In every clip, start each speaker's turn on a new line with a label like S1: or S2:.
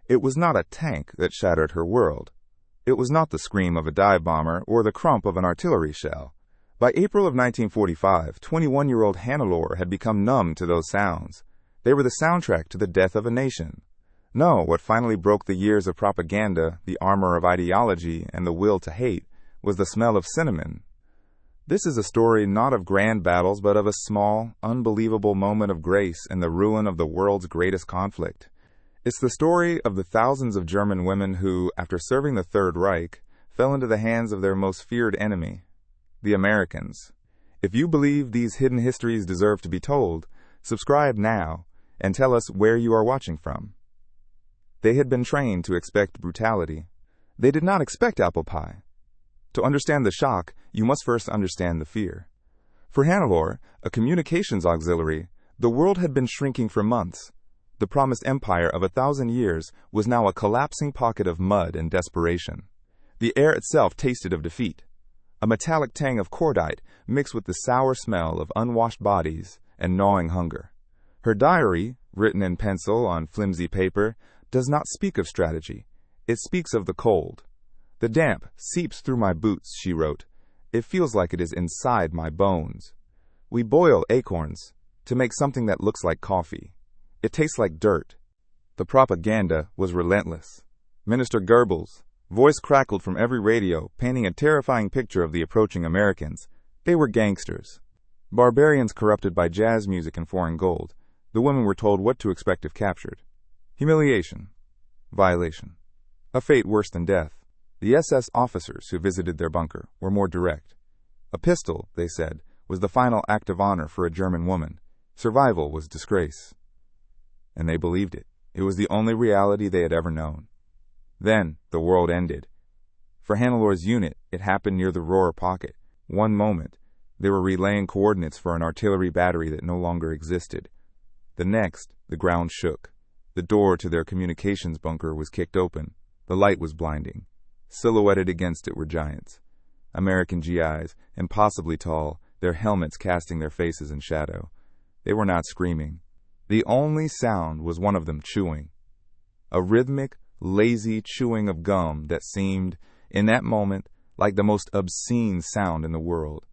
S1: It was not a tank that shattered her world. It was not the scream of a dive bomber or the crump of an artillery shell. By April of 1945, 21-year-old Hannelore had become numb to those sounds. They were the soundtrack to the death of a nation. No, what finally broke the years of propaganda, the armor of ideology, and the will to hate, was the smell of cinnamon. This is a story not of grand battles, but of a small, unbelievable moment of grace in the ruin of the world's greatest conflict. It's the story of the thousands of German women who, after serving the Third Reich, fell into the hands of their most feared enemy, the Americans. If you believe these hidden histories deserve to be told, subscribe now and tell us where you are watching from. They had been trained to expect brutality. They did not expect apple pie. To understand the shock, you must first understand the fear. For Hannelore, a communications auxiliary, the world had been shrinking for months. The promised empire of 1,000 years was now a collapsing pocket of mud and desperation. The air itself tasted of defeat. A metallic tang of cordite mixed with the sour smell of unwashed bodies and gnawing hunger. Her diary, written in pencil on flimsy paper, does not speak of strategy. It speaks of the cold. "The damp seeps through my boots," she wrote. "It feels like it is inside my bones. We boil acorns to make something that looks like coffee. It tastes like dirt." The propaganda was relentless. Minister Goebbels' voice crackled from every radio, painting a terrifying picture of the approaching Americans. They were gangsters. Barbarians corrupted by jazz music and foreign gold. The women were told what to expect if captured. Humiliation. Violation. A fate worse than death. The SS officers who visited their bunker were more direct. A pistol, they said, was the final act of honor for a German woman. Survival was disgrace. And they believed it. It was the only reality they had ever known. Then the world ended. For Hannelore's unit, it happened near the Ruhr pocket. One moment, they were relaying coordinates for an artillery battery that no longer existed. The next, the ground shook. The door to their communications bunker was kicked open. The light was blinding. Silhouetted against it were giants. American GIs, impossibly tall, their helmets casting their faces in shadow. They were not screaming. The only sound was one of them chewing. A rhythmic, lazy chewing of gum that seemed, in that moment, like the most obscene sound in the world.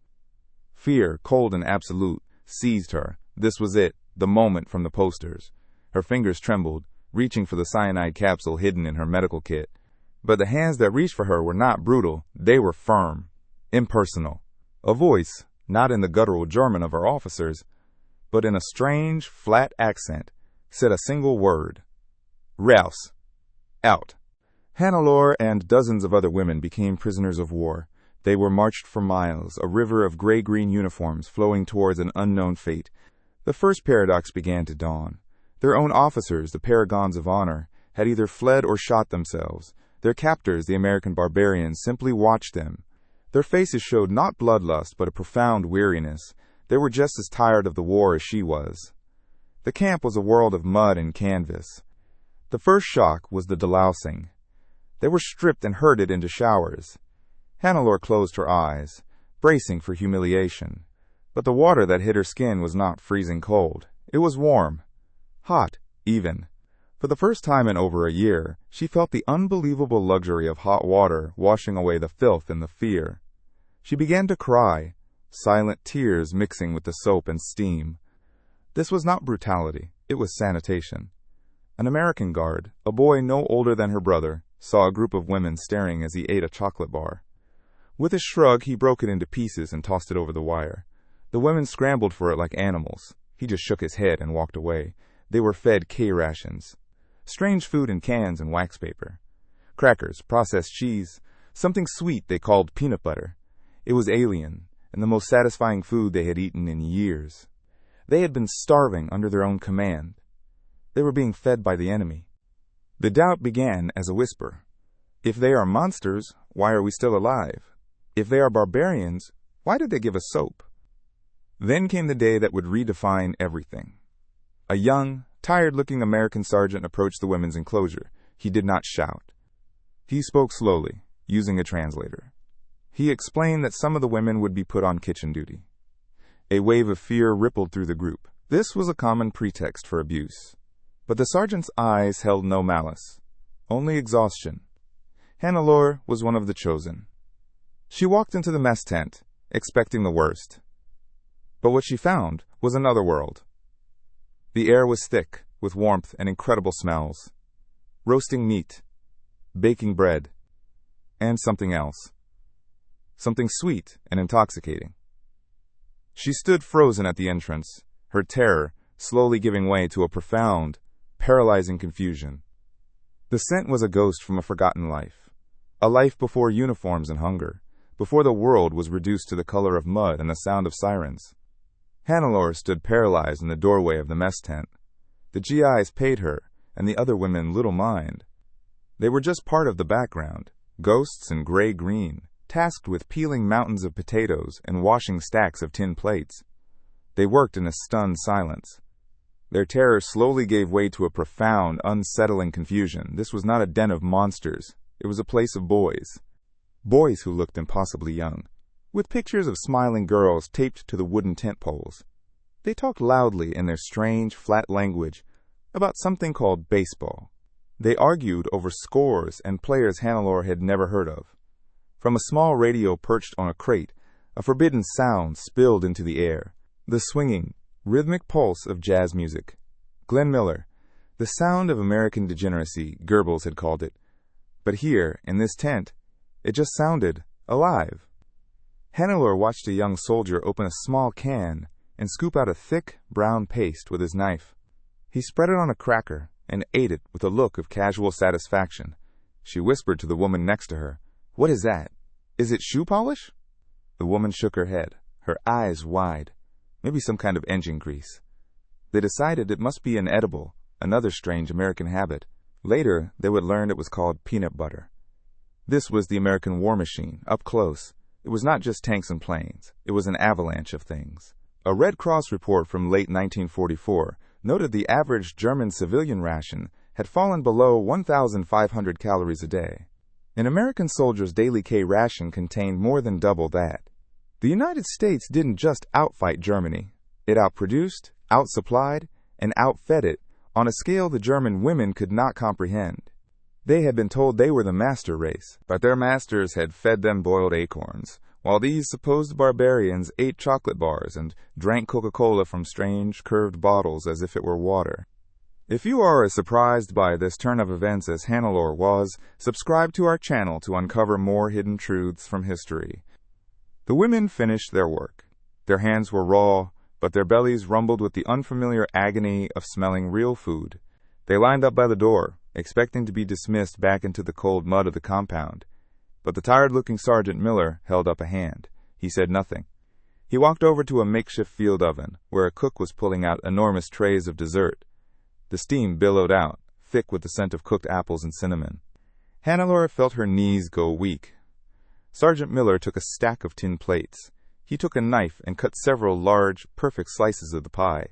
S1: Fear, cold and absolute, seized her. This was it, the moment from the posters. Her fingers trembled, reaching for the cyanide capsule hidden in her medical kit. But the hands that reached for her were not brutal. They were firm, impersonal. A voice, not in the guttural German of her officers, but in a strange, flat accent, said a single word. "Raus." Out. Hannelore and dozens of other women became prisoners of war. They were marched for miles, a river of gray-green uniforms flowing towards an unknown fate. The first paradox began to dawn. Their own officers, the paragons of honor, had either fled or shot themselves. Their captors, the American barbarians, simply watched them. Their faces showed not bloodlust, but a profound weariness. They were just as tired of the war as she was. The camp was a world of mud and canvas. The first shock was the delousing. They were stripped and herded into showers. Hannelore closed her eyes, bracing for humiliation. But the water that hit her skin was not freezing cold. It was warm. Hot, even. For the first time in over a year, she felt the unbelievable luxury of hot water washing away the filth and the fear. She began to cry, silent tears mixing with the soap and steam. This was not brutality, it was sanitation. An American guard, a boy no older than her brother, saw a group of women staring as he ate a chocolate bar. With a shrug, he broke it into pieces and tossed it over the wire. The women scrambled for it like animals. He just shook his head and walked away. They were fed K-rations. Strange food in cans and wax paper. Crackers, processed cheese, something sweet they called peanut butter. It was alien, and the most satisfying food they had eaten in years. They had been starving under their own command. They were being fed by the enemy. The doubt began as a whisper. If they are monsters, why are we still alive? If they are barbarians, why did they give us soap? Then came the day that would redefine everything. A young, tired-looking American sergeant approached the women's enclosure. He did not shout. He spoke slowly, using a translator. He explained that some of the women would be put on kitchen duty. A wave of fear rippled through the group. This was a common pretext for abuse. But the sergeant's eyes held no malice, only exhaustion. Hannelore was one of the chosen. She walked into the mess tent, expecting the worst. But what she found was another world. The air was thick with warmth and incredible smells. Roasting meat, baking bread, and something else. Something sweet and intoxicating. She stood frozen at the entrance, her terror slowly giving way to a profound, paralyzing confusion. The scent was a ghost from a forgotten life. A life before uniforms and hunger, before the world was reduced to the color of mud and the sound of sirens. Hannelore stood paralyzed in the doorway of the mess tent. The GIs paid her, and the other women little mind. They were just part of the background, ghosts in gray-green, tasked with peeling mountains of potatoes and washing stacks of tin plates. They worked in a stunned silence. Their terror slowly gave way to a profound, unsettling confusion. This was not a den of monsters. It was a place of boys. Boys who looked impossibly young, with pictures of smiling girls taped to the wooden tent poles. They talked loudly in their strange, flat language about something called baseball. They argued over scores and players Hannelore had never heard of. From a small radio perched on a crate, a forbidden sound spilled into the air, the swinging, rhythmic pulse of jazz music. Glenn Miller, the sound of American degeneracy, Goebbels had called it. But here, in this tent, it just sounded alive. Hannelore watched a young soldier open a small can and scoop out a thick, brown paste with his knife. He spread it on a cracker and ate it with a look of casual satisfaction. She whispered to the woman next to her, "What is that? Is it shoe polish?" The woman shook her head, her eyes wide. Maybe some kind of engine grease. They decided it must be an edible, another strange American habit. Later, they would learn it was called peanut butter. This was the American war machine, up close. It was not just tanks and planes. It was an avalanche of things. A Red Cross report from late 1944 noted the average German civilian ration had fallen below 1,500 calories a day. An American soldier's daily K ration contained more than double that. The United States didn't just outfight Germany. It outproduced, outsupplied, and outfed it on a scale the German women could not comprehend. They had been told they were the master race, but their masters had fed them boiled acorns, while these supposed barbarians ate chocolate bars and drank Coca-Cola from strange, curved bottles as if it were water. If you are as surprised by this turn of events as Hannelore was, subscribe to our channel to uncover more hidden truths from history. The women finished their work. Their hands were raw, but their bellies rumbled with the unfamiliar agony of smelling real food. They lined up by the door, expecting to be dismissed back into the cold mud of the compound. But the tired-looking Sergeant Miller held up a hand. He said nothing. He walked over to a makeshift field oven, where a cook was pulling out enormous trays of dessert. The steam billowed out, thick with the scent of cooked apples and cinnamon. Hannelore felt her knees go weak. Sergeant Miller took a stack of tin plates. He took a knife and cut several large, perfect slices of the pie.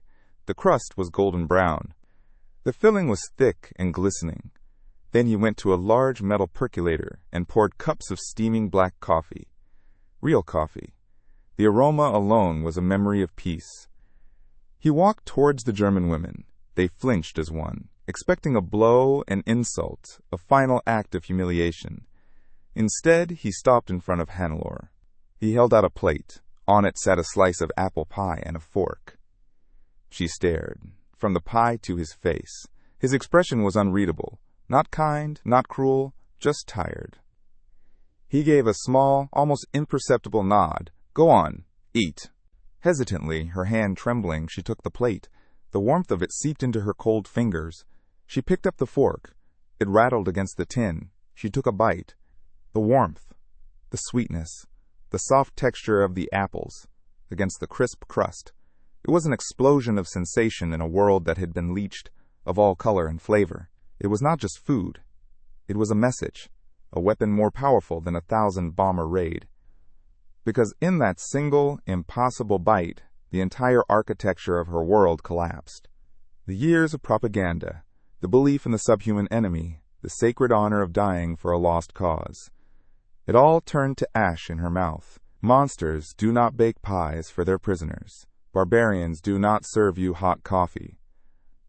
S1: The crust was golden brown. The filling was thick and glistening. Then he went to a large metal percolator and poured cups of steaming black coffee. Real coffee. The aroma alone was a memory of peace. He walked towards the German women. They flinched as one, expecting a blow, an insult, a final act of humiliation. Instead, he stopped in front of Hannelore. He held out a plate. On it sat a slice of apple pie and a fork. She stared, from the pie to his face. His expression was unreadable. Not kind, not cruel, just tired. He gave a small, almost imperceptible nod. "Go on, eat." Hesitantly, her hand trembling, she took the plate. The warmth of it seeped into her cold fingers. She picked up the fork. It rattled against the tin. She took a bite. The warmth, the sweetness, the soft texture of the apples against the crisp crust. It was an explosion of sensation in a world that had been leached of all color and flavor. It was not just food. It was a message, a weapon more powerful than 1,000-bomber raid. Because in that single, impossible bite, the entire architecture of her world collapsed. The years of propaganda, the belief in the subhuman enemy, the sacred honor of dying for a lost cause. It all turned to ash in her mouth. Monsters do not bake pies for their prisoners. Barbarians do not serve you hot coffee.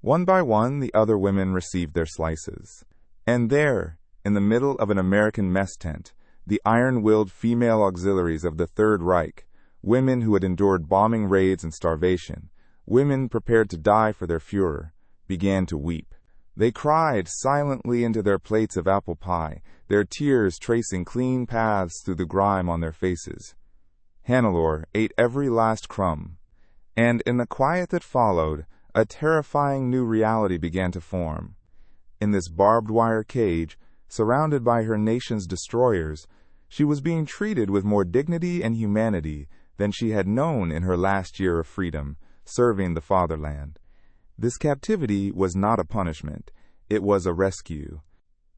S1: One by one, the other women received their slices. And there, in the middle of an American mess tent, the iron-willed female auxiliaries of the Third Reich, women who had endured bombing raids and starvation, women prepared to die for their Führer, began to weep. They cried silently into their plates of apple pie, their tears tracing clean paths through the grime on their faces. Hannelore ate every last crumb, and in the quiet that followed, a terrifying new reality began to form. In this barbed wire cage, surrounded by her nation's destroyers, she was being treated with more dignity and humanity than she had known in her last year of freedom, serving the fatherland. This captivity was not a punishment. It was a rescue.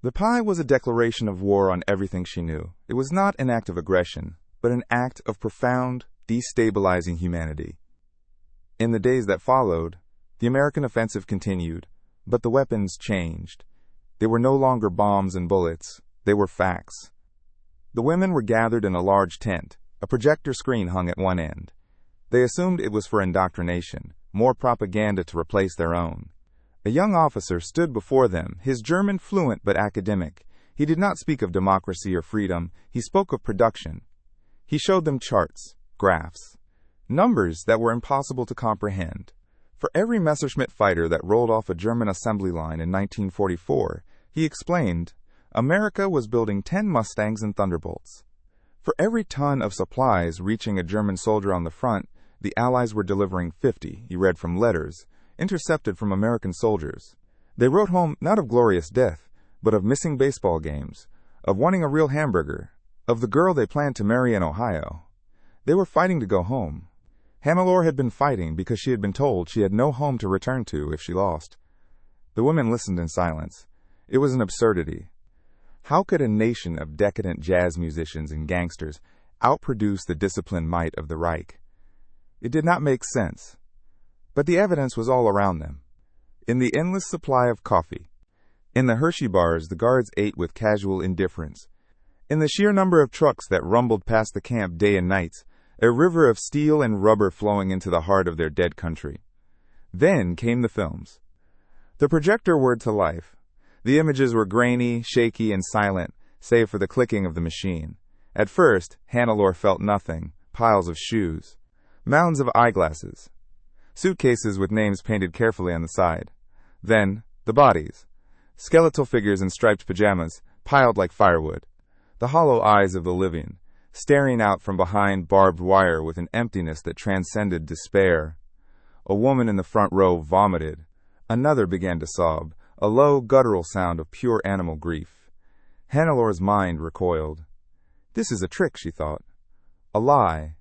S1: The pie was a declaration of war on everything she knew. It was not an act of aggression, but an act of profound, destabilizing humanity. In the days that followed, the American offensive continued, but the weapons changed. They were no longer bombs and bullets. They were facts. The women were gathered in a large tent. A projector screen hung at one end. They assumed it was for indoctrination, more propaganda to replace their own. A young officer stood before them, his German fluent but academic. He did not speak of democracy or freedom. He spoke of production. He showed them charts, graphs, numbers that were impossible to comprehend. For every Messerschmitt fighter that rolled off a German assembly line in 1944, he explained, America was building 10 Mustangs and Thunderbolts. For every ton of supplies reaching a German soldier on the front, the Allies were delivering 50, he read from letters, intercepted from American soldiers. They wrote home not of glorious death, but of missing baseball games, of wanting a real hamburger, of the girl they planned to marry in Ohio. They were fighting to go home. Hannelore had been fighting because she had been told she had no home to return to if she lost. The women listened in silence. It was an absurdity. How could a nation of decadent jazz musicians and gangsters outproduce the disciplined might of the Reich? It did not make sense. But the evidence was all around them. In the endless supply of coffee. In the Hershey bars the guards ate with casual indifference. In the sheer number of trucks that rumbled past the camp day and nights, a river of steel and rubber flowing into the heart of their dead country. Then came the films. The projector whirred to life. The images were grainy, shaky, and silent, save for the clicking of the machine. At first, Hannelore felt nothing. Piles of shoes. Mounds of eyeglasses. Suitcases with names painted carefully on the side. Then, the bodies. Skeletal figures in striped pajamas, piled like firewood. The hollow eyes of the living, staring out from behind barbed wire with an emptiness that transcended despair. A woman in the front row vomited. Another began to sob, a low, guttural sound of pure animal grief. Hannelore's mind recoiled. This is a trick, she thought. A lie.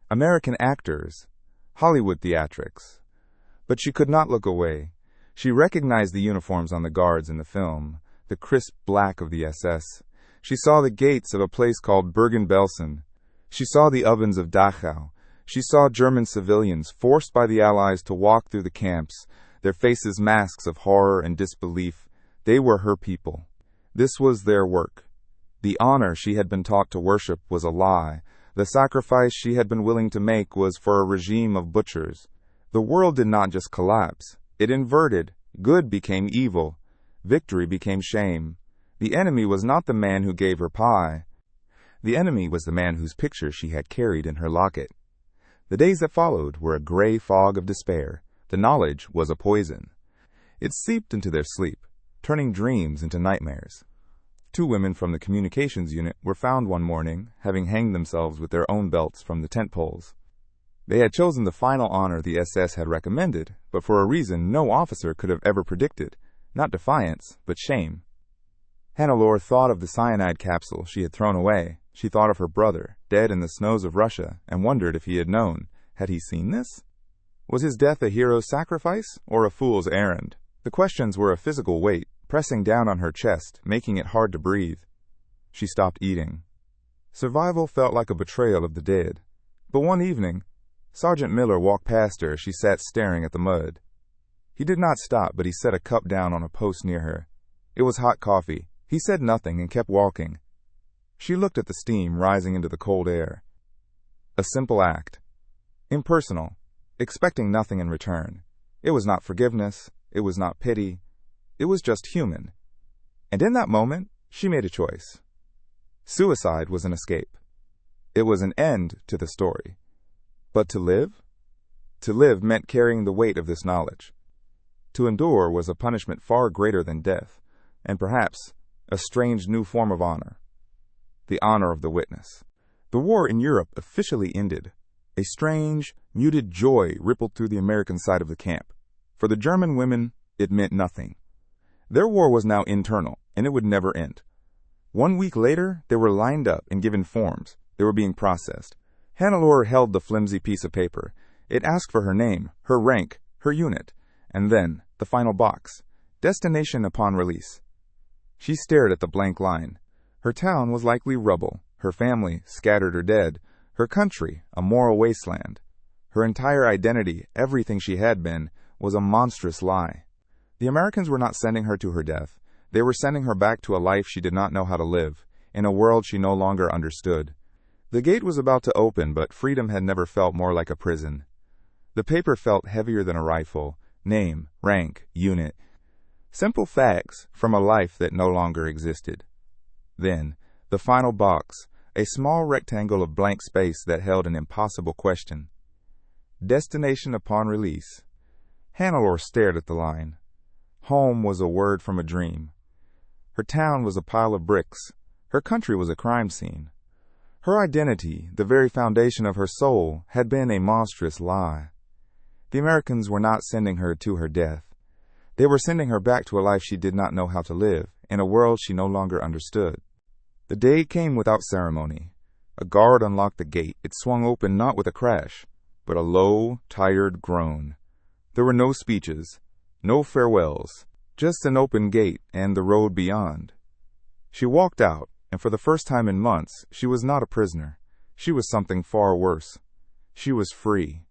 S1: American actors. Hollywood theatrics. But she could not look away. She recognized the uniforms on the guards in the film, the crisp black of the SS. She saw the gates of a place called Bergen-Belsen. She saw the ovens of Dachau. She saw German civilians forced by the Allies to walk through the camps, their faces masks of horror and disbelief. They were her people. This was their work. The honor she had been taught to worship was a lie. The sacrifice she had been willing to make was for a regime of butchers. The world did not just collapse. It inverted. Good became evil. Victory became shame. The enemy was not the man who gave her pie. The enemy was the man whose picture she had carried in her locket. The days that followed were a gray fog of despair. The knowledge was a poison. It seeped into their sleep, turning dreams into nightmares. 2 women from the communications unit were found one morning, having hanged themselves with their own belts from the tent poles. They had chosen the final honor the SS had recommended, but for a reason no officer could have ever predicted. Not defiance, but shame. Hannelore thought of the cyanide capsule she had thrown away. She thought of her brother, dead in the snows of Russia, and wondered if he had known. Had he seen this? Was his death a hero's sacrifice, or a fool's errand? The questions were a physical weight, pressing down on her chest, making it hard to breathe. She stopped eating. Survival felt like a betrayal of the dead. But one evening, Sergeant Miller walked past her as she sat staring at the mud. He did not stop, but he set a cup down on a post near her. It was hot coffee. He said nothing and kept walking. She looked at the steam rising into the cold air. A simple act. Impersonal, expecting nothing in return. It was not forgiveness. It was not pity. It was just human. And in that moment, she made a choice. Suicide was an escape. It was an end to the story. But to live? To live meant carrying the weight of this knowledge. To endure was a punishment far greater than death, and perhaps a strange new form of honor. The honor of the witness. The war in Europe officially ended. A strange, muted joy rippled through the American side of the camp. For the German women, it meant nothing. Their war was now internal, and it would never end. 1 week later, they were lined up and given forms. They were being processed. Hannelore held the flimsy piece of paper. It asked for her name, her rank, her unit, and then the final box, destination upon release. She stared at the blank line. Her town was likely rubble, her family scattered or dead, her country a moral wasteland. Her entire identity, everything she had been, was a monstrous lie. The Americans were not sending her to her death. They were sending her back to a life she did not know how to live, in a world she no longer understood. The gate was about to open, but freedom had never felt more like a prison. The paper felt heavier than a rifle. Name, rank, unit. Simple facts from a life that no longer existed. Then, the final box, a small rectangle of blank space that held an impossible question. Destination upon release. Hannelore stared at the line. Home was a word from a dream. Her town was a pile of bricks. Her country was a crime scene. Her identity, the very foundation of her soul, had been a monstrous lie. The Americans were not sending her to her death. They were sending her back to a life she did not know how to live, in a world she no longer understood. The day came without ceremony. A guard unlocked the gate. It swung open not with a crash, but a low, tired groan. There were no speeches, no farewells, just an open gate and the road beyond. She walked out, and for the first time in months, she was not a prisoner. She was something far worse. She was free.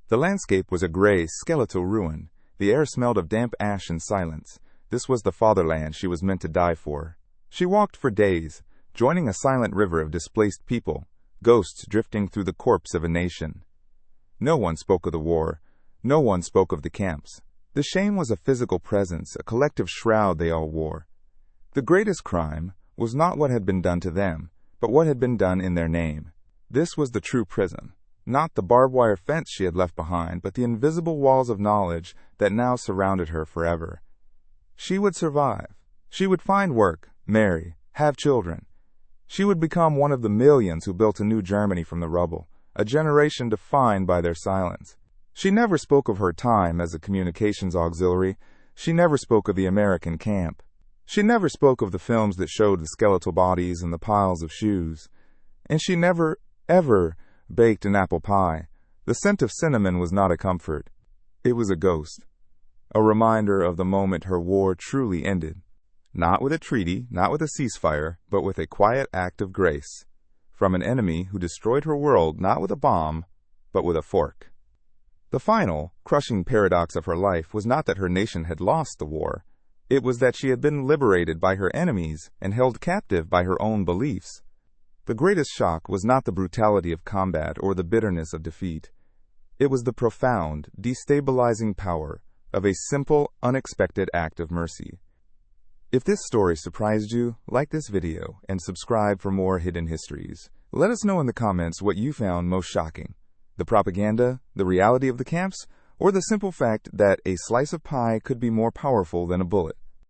S1: The landscape was a gray, skeletal ruin. The air smelled of damp ash and silence. This was the fatherland she was meant to die for. She walked for days, joining a silent river of displaced people, ghosts drifting through the corpse of a nation. No one spoke of the war. No one spoke of the camps. The shame was a physical presence, a collective shroud they all wore. The greatest crime was not what had been done to them, but what had been done in their name. This was the true prison. Not the barbed wire fence she had left behind, but the invisible walls of knowledge that now surrounded her forever. She would survive. She would find work, marry, have children. She would become one of the millions who built a new Germany from the rubble, a generation defined by their silence. She never spoke of her time as a communications auxiliary. She never spoke of the American camp. She never spoke of the films that showed the skeletal bodies and the piles of shoes. And she never, ever baked an apple pie. The scent of cinnamon was not a comfort. It was a ghost. A reminder of the moment her war truly ended. Not with a treaty, not with a ceasefire, but with a quiet act of grace. From an enemy who destroyed her world not with a bomb, but with a fork. The final, crushing paradox of her life was not that her nation had lost the war. It was that she had been liberated by her enemies and held captive by her own beliefs. The greatest shock was not the brutality of combat or the bitterness of defeat. It was the profound, destabilizing power of a simple, unexpected act of mercy. If this story surprised you, like this video and subscribe for more hidden histories. Let us know in the comments what you found most shocking. The propaganda, the reality of the camps, or the simple fact that a slice of pie could be more powerful than a bullet.